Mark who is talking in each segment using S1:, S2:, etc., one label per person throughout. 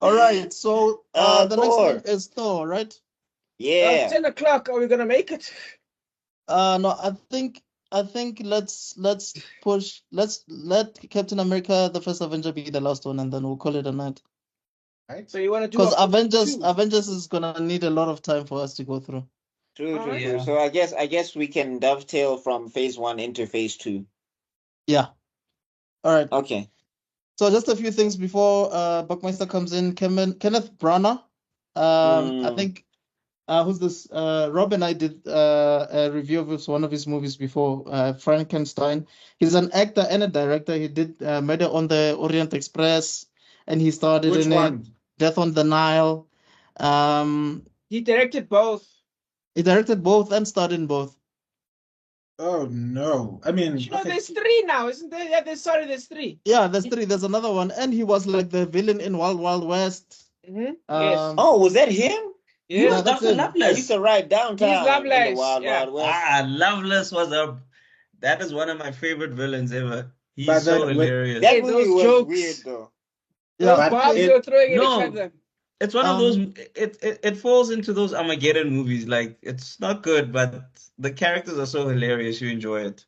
S1: All right. So the next one
S2: Thor.
S1: is Thor, right?
S2: Yeah.
S3: 10 o'clock. Are we gonna make it?
S1: No, I think let's push. Let's let Captain America, the first Avenger, be the last one, and then we'll call it a night.
S3: Right. So you want to do
S1: Because
S3: a
S1: Avengers
S3: two?
S1: Avengers is gonna need a lot of time for us to go through.
S2: True, true,
S3: Alright.
S2: true.
S4: Yeah.
S2: So I guess we can dovetail from phase 1 into phase 2.
S1: Yeah. All right.
S2: Okay.
S1: So just a few things before Buckmeister comes in. Kenneth Branagh. I think who's this? Rob and I did a review of one of his movies before, Frankenstein. He's an actor and a director. He did Murder on the Orient Express, and he started
S3: Which
S1: in
S3: one?
S1: it. Death on the Nile.
S3: He directed both.
S1: He directed both and starred in both.
S5: Oh no! I mean,
S3: You know,
S5: okay.
S3: there's 3 now, isn't there? Yeah, there's 3.
S1: Yeah, there's 3. There's another one, and he was like the villain in Wild Wild West.
S3: Yes.
S2: Oh, was that him?
S4: He
S3: Yeah.
S4: was
S1: that's
S4: Dr.
S1: him.
S2: I used
S4: Loveless.
S2: to ride downtown
S3: He's
S2: in the
S3: Lovelace,
S2: Wild
S3: yeah.
S2: Wild West.
S4: Loveless was that is one of my favorite villains ever. He's
S5: But
S4: so
S5: then when-
S4: hilarious.
S2: That
S3: Hey,
S2: movie
S3: those
S2: was
S3: jokes.
S2: weird though.
S1: Yeah,
S3: Those bombs
S5: it-
S3: they were throwing at
S4: No.
S3: each other.
S4: It's one of
S1: Um,
S4: those. It falls into those Armageddon movies. Like it's not good, but the characters are so hilarious. You enjoy it.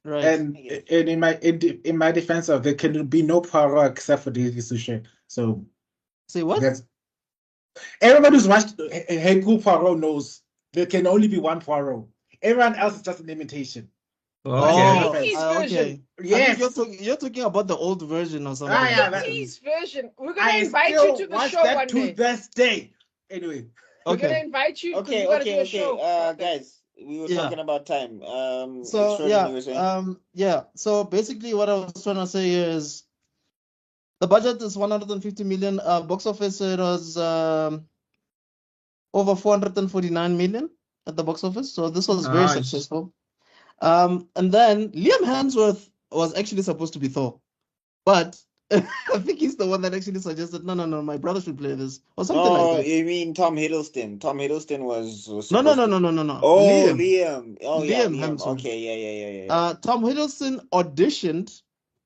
S1: right.
S5: and in my defense of there can be no Poirot except for Daisy Suchet. So
S1: Say what?
S5: that's everybody who's watched Hercule Poirot knows there can only be one Poirot. Everyone else is just an imitation.
S1: Oh,
S3: His
S1: okay.
S3: version.
S5: Yes.
S1: You're talking about the old version or something.
S5: Ah, yeah,
S3: The
S5: that-
S3: Peace version. We're gonna
S5: I
S3: invite
S5: still
S3: you to the
S5: watch
S3: show
S5: that
S3: one
S5: to
S3: day.
S5: this day. Anyway,
S3: We're gonna
S1: Okay.
S3: invite you. 'cause
S2: Okay,
S3: we gotta
S2: okay,
S3: do a
S2: okay.
S3: show.
S2: Guys, we were
S1: Yeah.
S2: talking about time.
S1: So
S2: Extraordinary, you were saying?
S1: yeah. So basically, what I was trying to say is, the budget is 150 million. Box office, it was over 449 million at the box office. So this was very
S4: Nice.
S1: successful. And then Liam Hemsworth was actually supposed to be Thor, but I think he's the one that actually suggested, no, my brother should play this or something
S2: Oh,
S1: like that.
S2: you mean Tom Hiddleston? Tom Hiddleston was
S1: No.
S2: supposed to... Oh, Liam. Oh, yeah,
S1: Liam
S2: Liam.
S1: Hemsworth.
S2: Okay, yeah.
S1: Tom Hiddleston auditioned,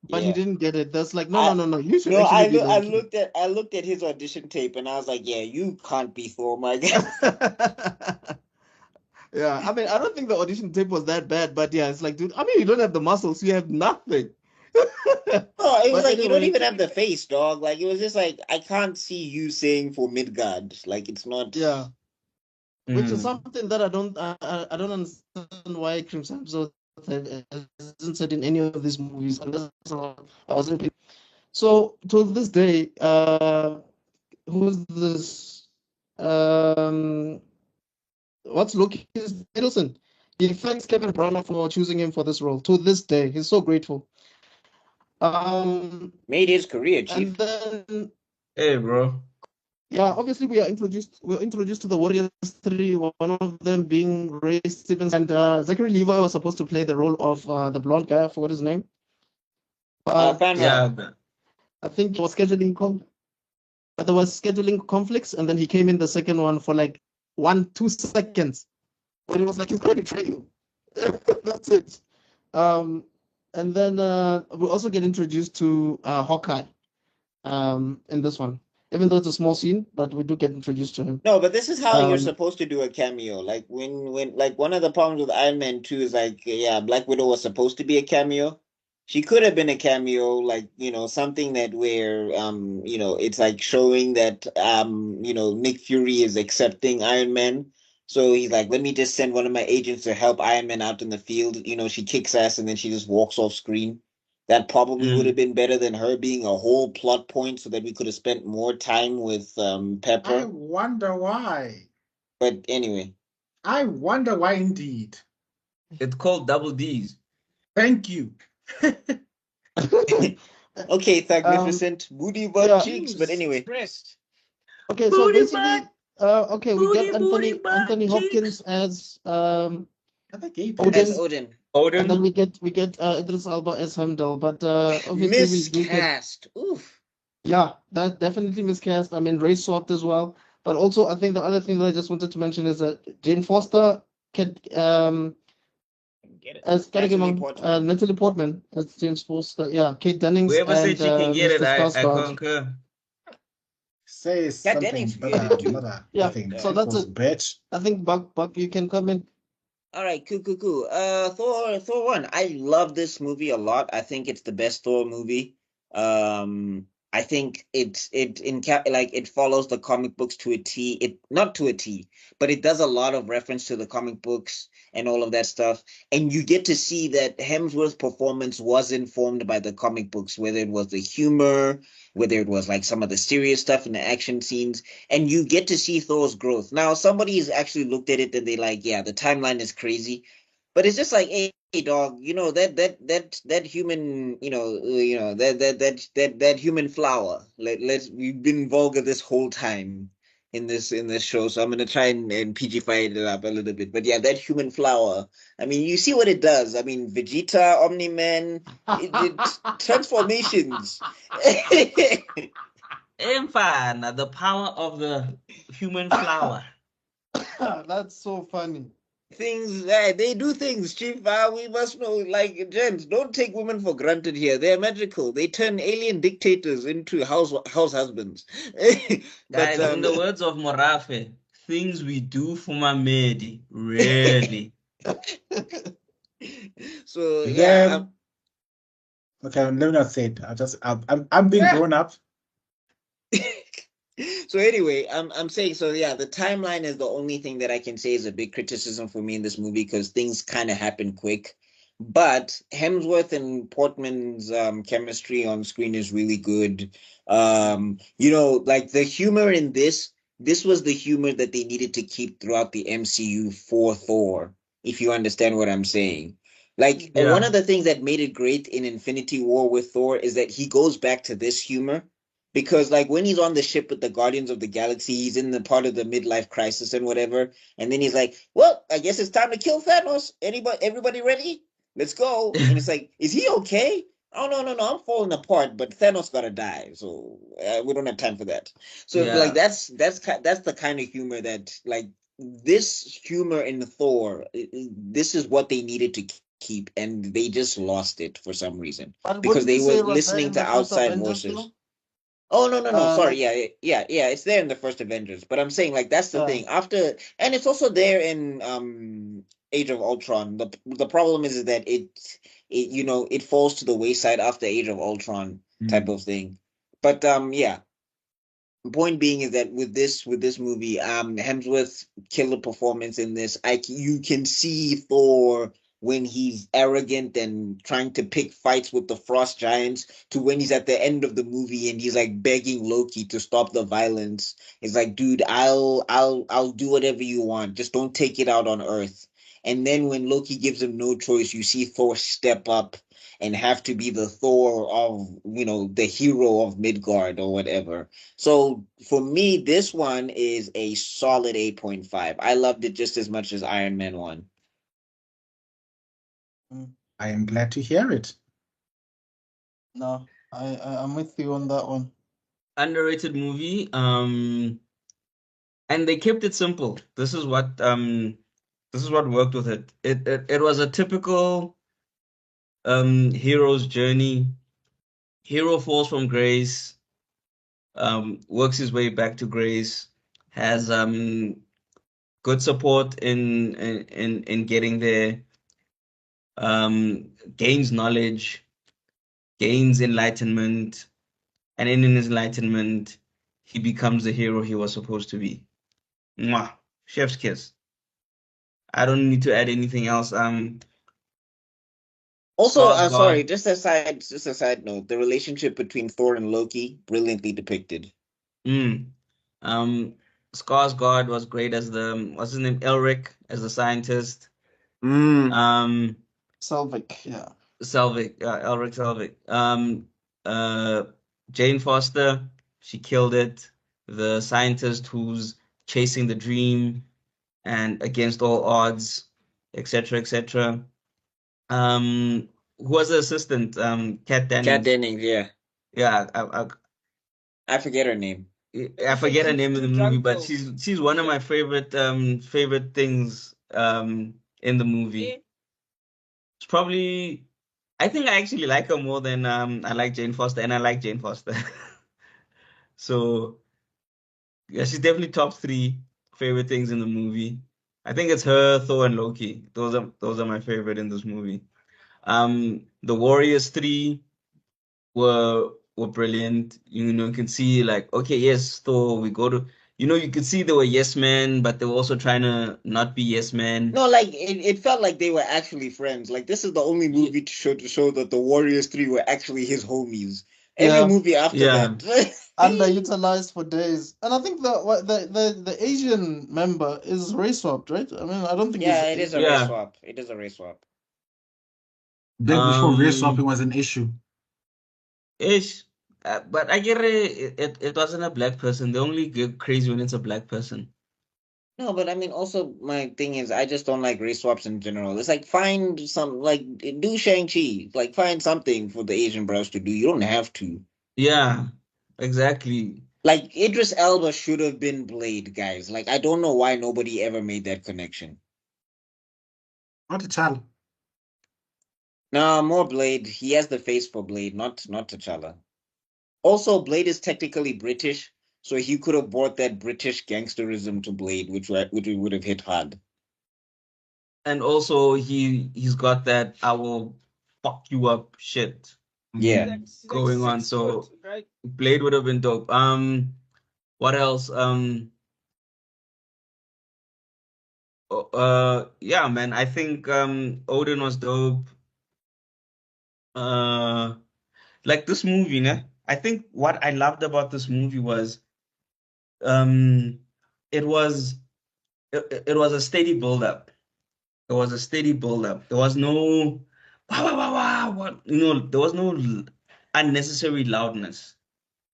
S1: but he
S2: Yeah.
S1: didn't get it. That's like, no. You should
S2: No,
S1: actually be the
S2: I looked at his audition tape and I was like, yeah, you can't be Thor, my guy.
S1: Yeah, I mean, I don't think the audition tape was that bad, but yeah, it's like, dude, I mean, you don't have the muscles, you have nothing.
S2: No, it was
S1: But
S2: like you don't
S1: anyway.
S2: even have the face, dog. Like it was just like I can't see you saying for Midgard. Like it's not.
S1: Yeah, which is
S4: Mm.
S1: something that I don't understand why Crimson Episode hasn't said in any of these movies. Unless I was repeating. So to this day, who's this? What's Loki Hiddleston? He thanks Kevin Branagh for choosing him for this role. To this day, he's so grateful.
S2: Made his career, chief.
S1: And then,
S4: Hey, bro.
S1: yeah, obviously we're introduced to the Warriors 3, one of them being Ray Stevens, and Zachary Levi was supposed to play the role of the blonde guy. I forgot his name.
S4: Yeah.
S1: I think there was scheduling conflicts, and then he came in the second one for like 1-2 seconds. But it was like, he's going to betray you. That's it. And then we also get introduced to Hawkeye in this one. Even though it's a small scene, but we do get introduced to him.
S2: No, but this is how you're
S1: Um,
S2: supposed to do a cameo. Like when like one of the problems with Iron Man 2 is like, yeah, Black Widow was supposed to be a cameo. She could have been a cameo, like, something that where it's like showing that Nick Fury is accepting Iron Man. So he's like, let me just send one of my agents to help Iron Man out in the field. She kicks ass and then she just walks off screen. That probably would have been better than her being a whole plot point so that we could have spent more time with
S5: I
S2: Pepper.
S5: wonder why.
S2: But anyway.
S5: I wonder why indeed.
S4: It's called Double D's.
S5: Thank you.
S2: Okay, magnificent. Booty butt
S1: yeah.
S2: cheeks. But anyway.
S3: Expressed.
S1: Okay, so
S4: Booty
S1: basically, okay, we
S4: Booty,
S1: get
S4: booty butt
S1: Anthony Hopkins as
S5: I think he
S1: Odin.
S2: As Odin.
S1: And then we get Idris Elba as Heimdall, but obviously we do get,
S2: Miscast. Oof.
S1: yeah, that definitely miscast. I mean, race swapped as well, but also I think the other thing that I just wanted to mention is that Jane Foster can
S3: Get it.
S1: as Natalie Portman as James Foster, yeah, Kate Dennings
S4: Whoever
S1: and
S4: said she can get
S1: Mr.
S4: it, I
S1: Skarsgård.
S4: concur.
S5: Say
S2: Kat
S5: something,
S2: Dennings created too.
S1: Yeah,
S5: nothing.
S1: so that's
S5: People's
S1: it.
S5: bitch.
S1: I think Buck, you can come in.
S2: All right, cool. Thor 1. I love this movie a lot. I think it's the best Thor movie. I think it follows the comic books to a T. It not to a T, but it does a lot of reference to the comic books and all of that stuff. And you get to see that Hemsworth's performance was informed by the comic books, whether it was the humor, whether it was like some of the serious stuff in the action scenes, and you get to see Thor's growth. Now, somebody's actually looked at it and they like, yeah, the timeline is crazy, but it's just like, hey dog, that human, that human flower. We've been vulgar this whole time in this show, so I'm gonna try and PG-fy it up a little bit. But yeah, that human flower. I mean, you see what it does. I mean, Vegeta, Omni-Man, transformations.
S4: Infana, the power of the human flower.
S1: That's so funny.
S2: Things they do things, Chief. We must know, like, gents, don't take women for granted here. They're magical. They turn alien dictators into house husbands.
S4: Guys, in the words of Morafe, things we do for my medi, really.
S2: So yeah.
S5: Okay, let me not say it. I'm being grown up.
S2: So anyway, I'm saying, so yeah, the timeline is the only thing that I can say is a big criticism for me in this movie, because things kind of happen quick. But Hemsworth and Portman's chemistry on screen is really good. Like the humor in this was the humor that they needed to keep throughout the MCU for Thor, if you understand what I'm saying. Like,
S4: Yeah.
S2: one of the things that made it great in Infinity War with Thor is that he goes back to this humor. Because like when he's on the ship with the Guardians of the Galaxy, he's in the part of the midlife crisis and whatever, and then he's like, "Well, I guess it's time to kill Thanos. Everybody ready? Let's go." And it's like, "Is he okay?" "Oh no, I'm falling apart, but Thanos gotta die, so we don't have time for that." So
S4: Yeah.
S2: like that's the kind of humor that, like, this humor in Thor, this is what they needed to keep, and they just lost it for some reason
S1: But
S2: because
S1: wouldn't
S2: they
S1: you
S2: were
S1: say it was there
S2: listening
S1: in
S2: to
S1: the first
S2: outside
S1: Avengers
S2: voices.
S1: film?
S2: Oh no, sorry,
S1: Like,
S2: yeah, it's there in the first Avengers, but I'm saying, like, that's the
S1: Yeah.
S2: thing. After, and it's also there in Age of Ultron. The problem is that it falls to the wayside after Age of Ultron type of thing. But yeah. Point being is that with this movie, Hemsworth's killer performance in this, you can see Thor when he's arrogant and trying to pick fights with the Frost Giants, to when he's at the end of the movie and he's like begging Loki to stop the violence. It's like, dude, I'll do whatever you want, just don't take it out on Earth. And then when Loki gives him no choice, you see Thor step up and have to be the Thor of, the hero of Midgard or whatever. So for me, this one is a solid 8.5. I loved it just as much as Iron Man 1.
S5: I am glad to hear it.
S1: No, I'm with you on that one.
S4: Underrated movie. And they kept it simple. This is what worked with it. It was a typical hero's journey. Hero falls from grace, works his way back to grace, has good support in getting there, gains knowledge, gains enlightenment, and in his enlightenment, he becomes the hero he was supposed to be. Mwah. Chef's kiss. I don't need to add anything else.
S2: Also,
S4: Skarsgård.
S2: sorry, just a side note, the relationship between Thor and Loki, brilliantly depicted.
S4: Skarsgård was great as what's his name? Elric as the scientist.
S1: Selvig, yeah.
S4: Selvig, Elric Selvig. Jane Foster, she killed it. The scientist who's chasing the dream and against all odds, etc., etc. Who was the assistant? Kat Dennings.
S2: Kat Dennings, yeah.
S4: Yeah,
S2: I forget her name.
S4: I forget her name in the movie, but she's one of my favorite things in the movie. It's probably, I think I actually like her more than I like Jane Foster, and I like Jane Foster. So Yeah, she's definitely top 3 favorite things in the movie. I think it's her, Thor, and Loki. Those are my favorite in this movie. The Warriors 3 were brilliant. You can see like, okay, yes, Thor, we go to, you could see they were yes men, but they were also trying to not be yes men.
S2: No, like it felt like they were actually friends. Like this is the only movie to show that the Warriors 3 were actually his homies. Every
S1: Yeah.
S2: movie after
S4: Yeah.
S2: that.
S1: Underutilized for days. And I think the Asian member is race swapped, right? I mean, I don't think
S2: Yeah,
S1: it's
S2: it is a
S4: Yeah.
S2: race swap. It is a race swap.
S5: Back before race
S4: Um,
S5: swapping was an issue.
S4: Ish. But I get it wasn't a black person. They only get crazy when it's a black person.
S2: No, but I mean, also my thing is, I just don't like race swaps in general. It's like find some, like do Shang-Chi, like find something for the Asian bros to do. You don't have to.
S4: Yeah, exactly.
S2: Like Idris Elba should have been Blade, guys. Like I don't know why nobody ever made that connection.
S5: Not a child.
S2: Nah, more Blade. He has the face for Blade, not T'Challa. Also, Blade is technically British, so he could have brought that British gangsterism to Blade, which would have hit hard.
S4: And also he's got that I will fuck you up shit
S2: Yeah.
S3: He's like
S4: going on.
S3: 6
S4: So
S3: foot, right?
S4: Blade would have been dope. What else? Yeah, man. I think Odin was dope. Like this movie, né? I think what I loved about this movie was um it was it was a steady build up. It was a steady build up. There was no wow wow wow wow what there was no unnecessary loudness.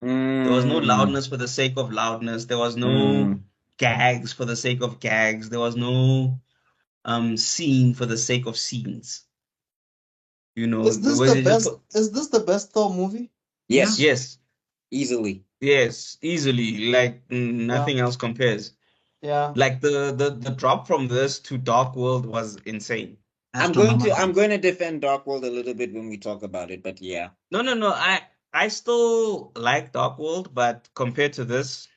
S4: There was no loudness for the sake of loudness. There was no gags for the sake of gags. There was no scene for the sake of scenes.
S1: Is this
S4: Was
S1: the
S4: it just
S1: best? Is this the best Thor movie?
S2: Yes.
S4: yes,
S2: Easily.
S4: yes, easily. Like nothing
S1: Yeah.
S4: else compares.
S1: Yeah.
S4: Like the drop from this to Dark World was insane.
S2: I'm going to defend Dark World a little bit when we talk about it, but yeah.
S4: No, no, no. I still like Dark World, but compared to this,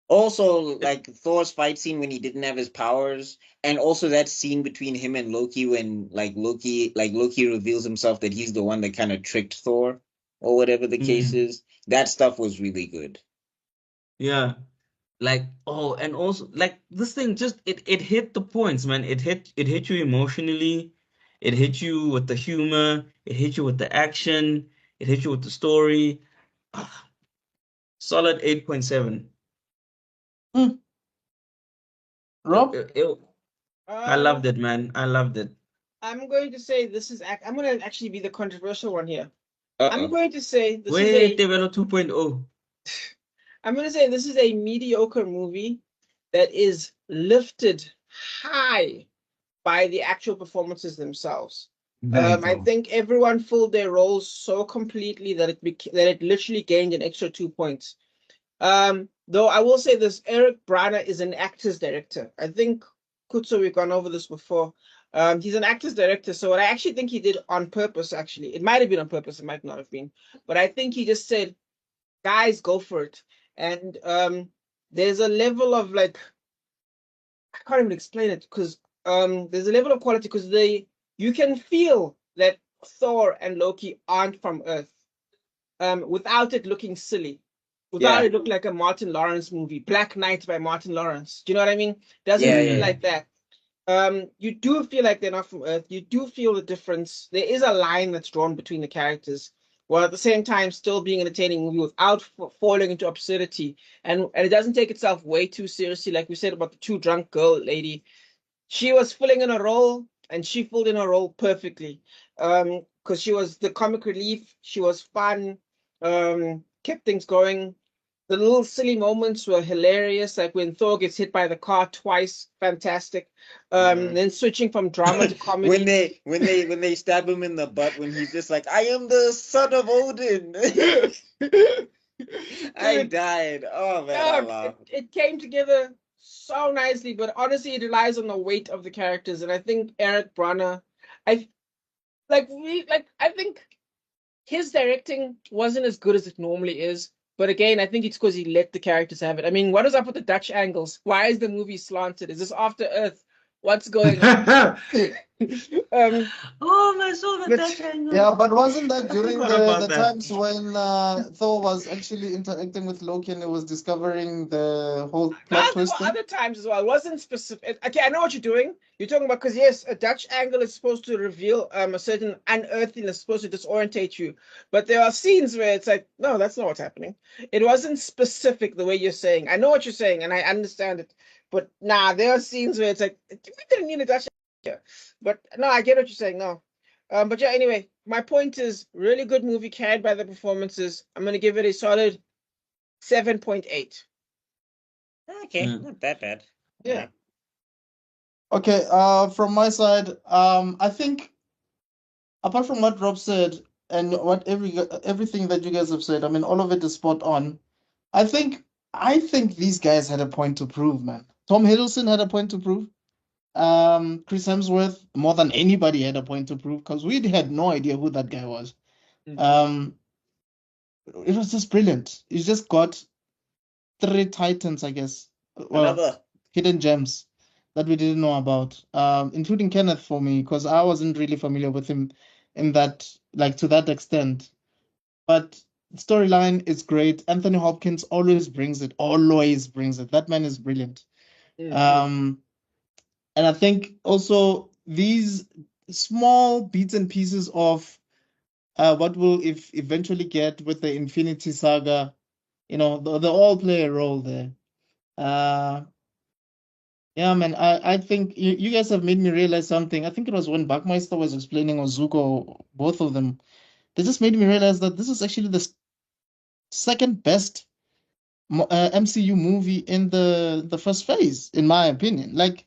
S2: Also, like Thor's fight scene when he didn't have his powers, and also that scene between him and Loki when Loki reveals himself that he's the one that kind of tricked Thor, or whatever the case is. That stuff was really good.
S4: yeah. Like and also like this thing just it hit the points, man. It hit you emotionally, it hit you with the humor, it hit you with the action, it hit you with the story. Ah, solid 8.7.
S1: Rob?
S4: I loved it, man. I loved it.
S3: I'm going to say this is. I'm going to actually be the controversial one here.
S2: Uh-oh.
S3: I'm going to say this
S4: Wait,
S3: is a.
S4: Develop 2.0.
S3: I'm going to say this is a mediocre movie that is lifted high by the actual performances themselves. I think everyone filled their roles so completely that it literally gained an extra 2 points. Though I will say this, Eric Brana is an actor's director. I think Kutso, we've gone over this before. He's an actor's director, so what I actually think he did on purpose, actually, it might have been on purpose, it might not have been, but I think he just said, guys, go for it. And there's a level of like, I can't even explain it because there's a level of quality because you can feel that Thor and Loki aren't from Earth without it looking silly. Without it looking like a Martin Lawrence movie, Black Knight by Martin Lawrence. Do you know what I mean? Doesn't feel like that. You do feel like they're not from Earth. You do feel the difference. There is a line that's drawn between the characters, while at the same time still being an entertaining movie without falling into absurdity. And it doesn't take itself way too seriously, like we said about the two drunk girl lady. She was filling in a role, and she filled in her role perfectly. Because she was the comic relief. She was fun. Kept things going. The little silly moments were hilarious, like when Thor gets hit by the car twice, fantastic. Then switching from drama to comedy.
S2: when they stab him in the butt when he's just like, I am the son of Odin. I died. Oh man, I laughed.
S3: It came together so nicely, but honestly, it relies on the weight of the characters, and I think Eric Brana, I think his directing wasn't as good as it normally is. But again, I think it's because he let the characters have it. I mean, what is up with the Dutch angles? Why is the movie slanted? Is this After Earth? What's going on?
S4: Oh, I saw the
S3: But-
S4: Dutch angle.
S1: Yeah, but wasn't that during
S4: forgot
S1: the
S4: about that.
S1: times when Thor was actually interacting with Loki and he was discovering the whole plot
S3: there
S1: twist
S3: were
S1: thing?
S3: other times as well. It wasn't specific. Okay, I know what you're doing. You're talking about because yes, a Dutch angle is supposed to reveal a certain unearthliness, supposed to disorientate you. But there are scenes where it's like, no, that's not what's happening. It wasn't specific the way you're saying. I know what you're saying and I understand it. But nah, there are scenes where it's like, we didn't need a Dutch angle. But no, I get what you're saying. No. But yeah, anyway, my point is really good movie carried by the performances. I'm gonna give it a solid 7.8.
S2: Okay,
S4: Mm.
S2: not that bad.
S3: Yeah.
S1: Okay, from my side, I think apart from what Rob said and what everything that you guys have said, I mean, all of it is spot on. I think these guys had a point to prove, man. Tom Hiddleston had a point to prove. Chris Hemsworth, more than anybody, had a point to prove because we had no idea who that guy was. It was just brilliant. He's just got 3 titans, I guess. Well,
S2: Another.
S1: hidden gems that we didn't know about, including Kenneth for me, because I wasn't really familiar with him in that, like to that extent. But storyline is great. Anthony Hopkins always brings it. Always brings it. That man is brilliant. And I think also these small bits and pieces of what will eventually get with the Infinity Saga, they all play a role there. Yeah, man, I think you guys have made me realize something. I think it was when Buckmeister was explaining Ozuko, both of them. They just made me realize that this is actually the second best MCU movie in the first phase, in my opinion. Like,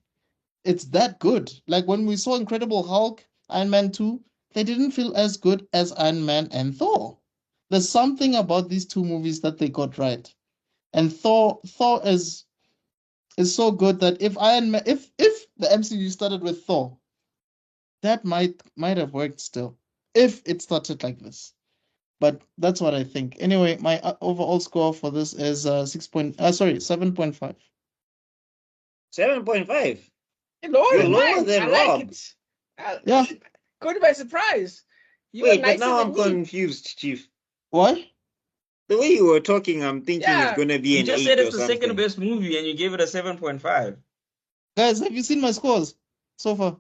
S1: it's that good. Like, when we saw Incredible Hulk, Iron Man 2, they didn't feel as good as Iron Man and Thor. There's something about these two movies that they got right. And Thor is so good that if the MCU started with Thor, that might have worked still if it started like this. But that's what I think. Anyway, my overall score for this is 7.5.
S2: 7.5.
S3: Lower
S2: You're
S3: than
S2: lower
S3: mine.
S2: than
S3: I like
S2: Rob.
S3: it.
S1: Yeah.
S3: Caught by surprise. You
S2: Wait,
S3: are
S2: but
S3: nicer
S2: now
S3: than
S2: I'm
S3: me.
S2: confused, Chief.
S1: Why?
S2: The way you were talking, I'm thinking
S3: Yeah.
S2: it's gonna be
S4: You
S2: an
S4: just
S2: 8
S4: said
S2: or
S4: it's the
S2: something.
S4: second best movie and you gave it a 7.5.
S1: Guys, have you seen my scores so far?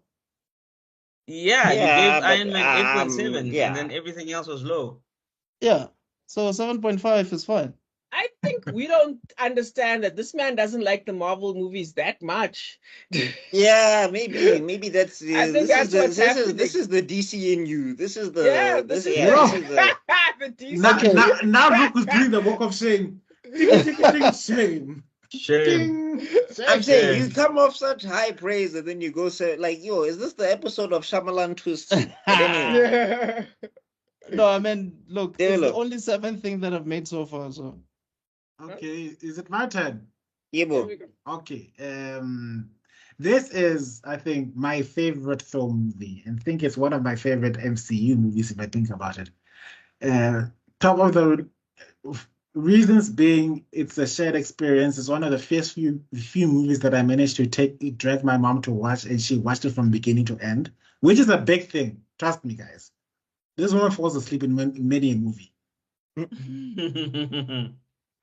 S4: Yeah, you
S2: Yeah,
S4: gave
S2: but,
S4: Iron Man 8.7
S2: yeah.
S4: and then everything else was low.
S1: Yeah. So 7.5 is fine.
S3: I think we don't understand that this man doesn't like the Marvel movies that much.
S2: Yeah, maybe that's
S3: I think that's what's happening.
S2: This is the DCNU. This is the
S3: Yeah,
S2: this
S3: is
S2: yeah, this is the
S3: the DC.
S5: Now Luke is doing the walk of shame. Ding, ding, ding, shame.
S4: Shame.
S5: Ding.
S2: I'm saying
S4: Shame.
S2: you come off such high praise and then you go say like, yo, is this the episode of Shyamalan Twists? But anyway,
S3: Yeah.
S1: No, I mean, look, it's the
S2: Develop.
S1: only 7 thing that I've made so far. So
S5: Okay, is it my turn?
S2: yeah,
S3: Here
S2: bro.
S3: we go.
S5: Okay. This is, I think, my favorite Thor movie, and I think it's one of my favorite MCU movies if I think about it. Top of the reasons being, it's a shared experience. It's one of the first few movies that I managed to drag my mom to watch, and she watched it from beginning to end, which is a big thing. Trust me, guys. This woman falls asleep in many a movie.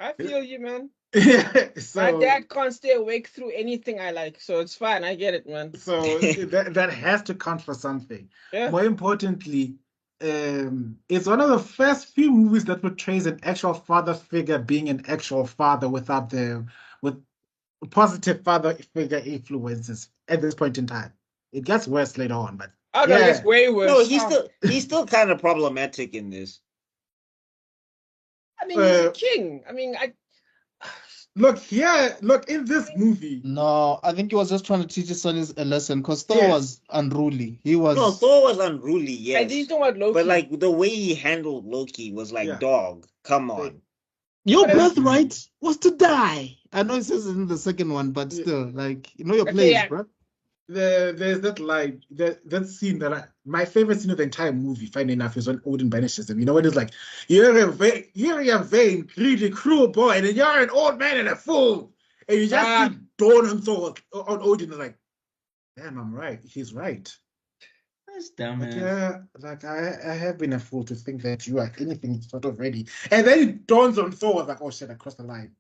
S3: I feel you, man.
S5: So,
S3: My dad can't stay awake through anything I like, so it's fine. I get it, man.
S5: so that has to count for something.
S3: Yeah.
S5: More importantly, it's one of the first few movies that portrays an actual father figure being an actual father with positive father figure influences at this point in time. It gets worse later on, but
S3: Oh no,
S5: yeah.
S3: it's way worse.
S2: No, he's still kind of problematic in this.
S3: I mean, he's a king. I mean,
S5: Look in this movie.
S1: no, I think he was just trying to teach his son a lesson because Thor
S5: Yes.
S1: was unruly. He was
S2: No, Thor was unruly,
S3: I
S2: yes.
S3: think about Loki.
S2: But like the way he handled Loki was like,
S5: Yeah.
S2: dog, come on.
S1: your
S3: But I-
S1: birthright was to die. I know it says it in the second one, but still, like, you know your
S3: Okay,
S1: place,
S3: yeah.
S1: bro.
S5: there's that line, that scene my favorite scene of the entire movie, funny enough, is when Odin banishes him. You know, when it's like, you're a vain, greedy, cruel boy, and you're an old man and a fool. And you just see Dawn and Thor on Odin, and like, damn, I'm right. He's right.
S4: That's dumb,
S5: Like,
S4: man.
S5: yeah, like I have been a fool to think that you are anything sort of ready. And then it dawns on Thor, like, oh shit, I crossed the line.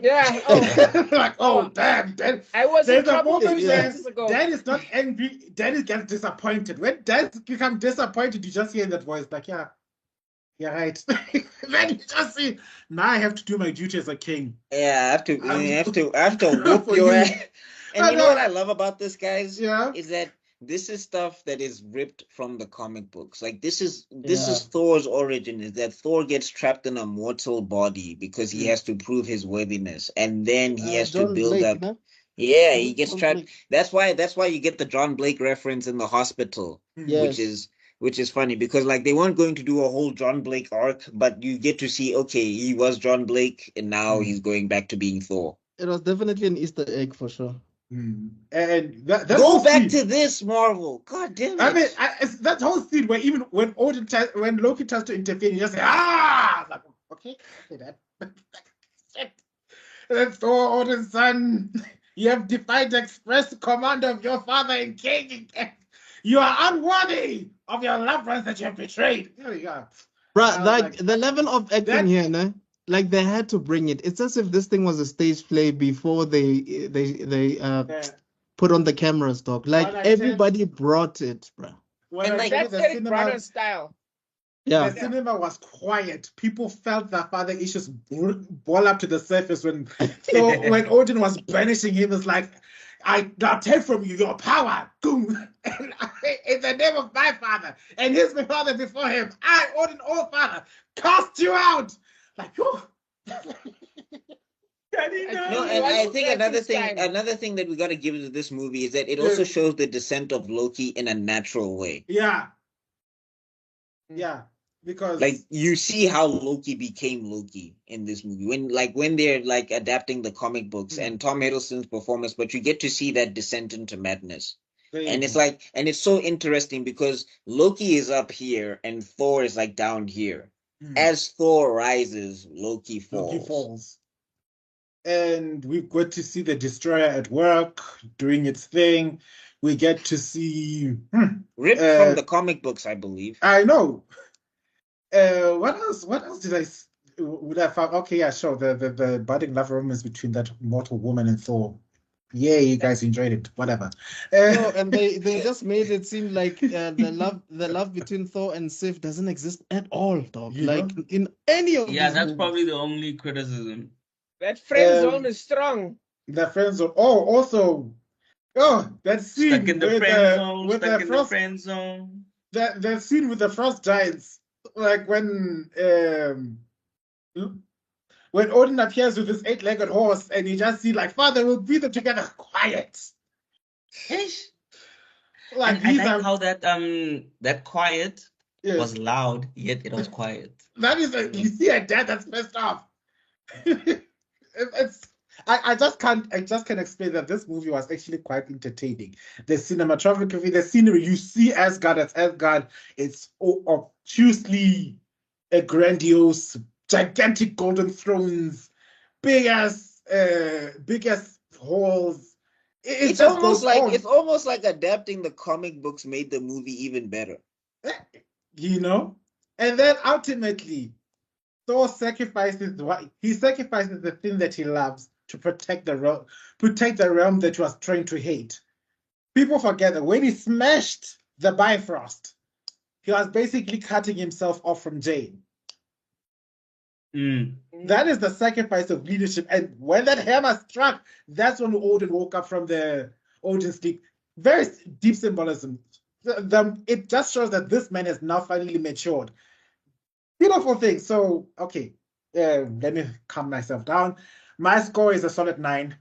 S3: Yeah. Oh,
S5: like, oh damn.
S3: I was in
S5: There's a
S3: trouble
S5: moment where
S3: minutes ago.
S5: Dad is not angry, Dad gets disappointed. When Dad becomes disappointed, you just hear that voice, like, yeah, right. Then you just see, now I have to do my duty as a king.
S2: Yeah, I have to whoop
S5: For
S2: your
S5: you.
S2: ass. And you know what I love about this, guys?
S5: Yeah.
S2: Is that this is stuff that is ripped from the comic books. Like this is
S1: Yeah.
S2: Thor's origin, is that Thor gets trapped in a mortal body because he has to prove his worthiness, and then he has to
S1: John
S2: build
S1: Blake,
S2: up.
S1: no?
S2: Yeah, he gets
S1: John
S2: trapped.
S1: Blake.
S2: That's why you get the John Blake reference in the hospital,
S1: Yes.
S2: which is funny because like they weren't going to do a whole John Blake arc, but you get to see, okay, he was John Blake and now he's going back to being Thor.
S1: It was definitely an Easter egg for sure.
S5: And that
S2: Go
S5: whole
S2: back
S5: scene,
S2: to this, Marvel. God damn it.
S5: I mean, it's that whole scene where even when Loki tries to intervene, you just say, like, okay, Dad. Shit. And then Thor, Odin's son, you have defied the express command of your father and king. You are unworthy of your loved ones that you have betrayed. There you go.
S1: Bruh, like the level of acting here, no? Like they had to bring it. It's as if this thing was a stage play before they put on the cameras, dog. Like everybody brought it, bruh.
S2: And like
S3: That's Eric Brana's style.
S1: Yeah.
S5: The cinema was quiet. People felt their father issues boil up to the surface when Odin was banishing him. It's like, I now take from you your power. Boom. And in the name of my father and his father before him, I, Odin, all father, cast you out. Like, whew.
S2: No, and I think another thing that we got to give to this movie is that it also shows the descent of Loki in a natural way.
S5: Yeah, because
S2: like you see how Loki became Loki in this movie when they're like adapting the comic books and Tom Hiddleston's performance, but you get to see that descent into madness. And it's like, and it's so interesting because Loki is up here and Thor is like down here. As Thor rises, Loki falls.
S5: And we've got to see the Destroyer at work doing its thing. We get to see
S2: ripped from the comic books, I believe.
S5: I know. What else would I found? Okay, yeah, sure. The budding love romance between that mortal woman and Thor. Yeah, you guys enjoyed it. Whatever.
S1: No, and they just made it seem like the love between Thor and Sif doesn't exist at all, dog. In any of these
S4: that's
S1: movies.
S4: probably the only criticism.
S3: That friend zone is strong.
S5: The friend zone. Oh, also, that scene
S4: Stuck in the friend zone.
S5: The scene with the frost giants, like when Odin appears with his 8-legged horse and you just see like, Father, we'll beat them together. Quiet.
S4: Like, I like how that quiet was loud, yet it was quiet.
S5: That is you see a dad that's pissed off. I just can't explain that this movie was actually quite entertaining. The cinematography, the scenery, you see Asgard as Asgard, it's obtusely grandiose, gigantic golden thrones, big ass halls.
S2: It's almost like adapting the comic books made the movie even better.
S5: You know? And then ultimately, Thor sacrifices the thing that he loves to protect the realm that he was trying to hate. People forget that when he smashed the Bifrost, he was basically cutting himself off from Jane. That is the sacrifice of leadership. And when that hammer struck, that's when Odin woke up from the Odin sleep. Very deep symbolism. It just shows that this man has now finally matured. Beautiful thing. So, okay, let me calm myself down. My score is a solid 9.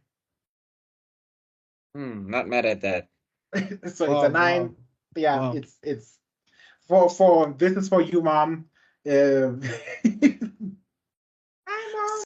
S2: Not mad at that.
S5: So it's a 9. Wow. Yeah, wow. It's for this is for you, Mom.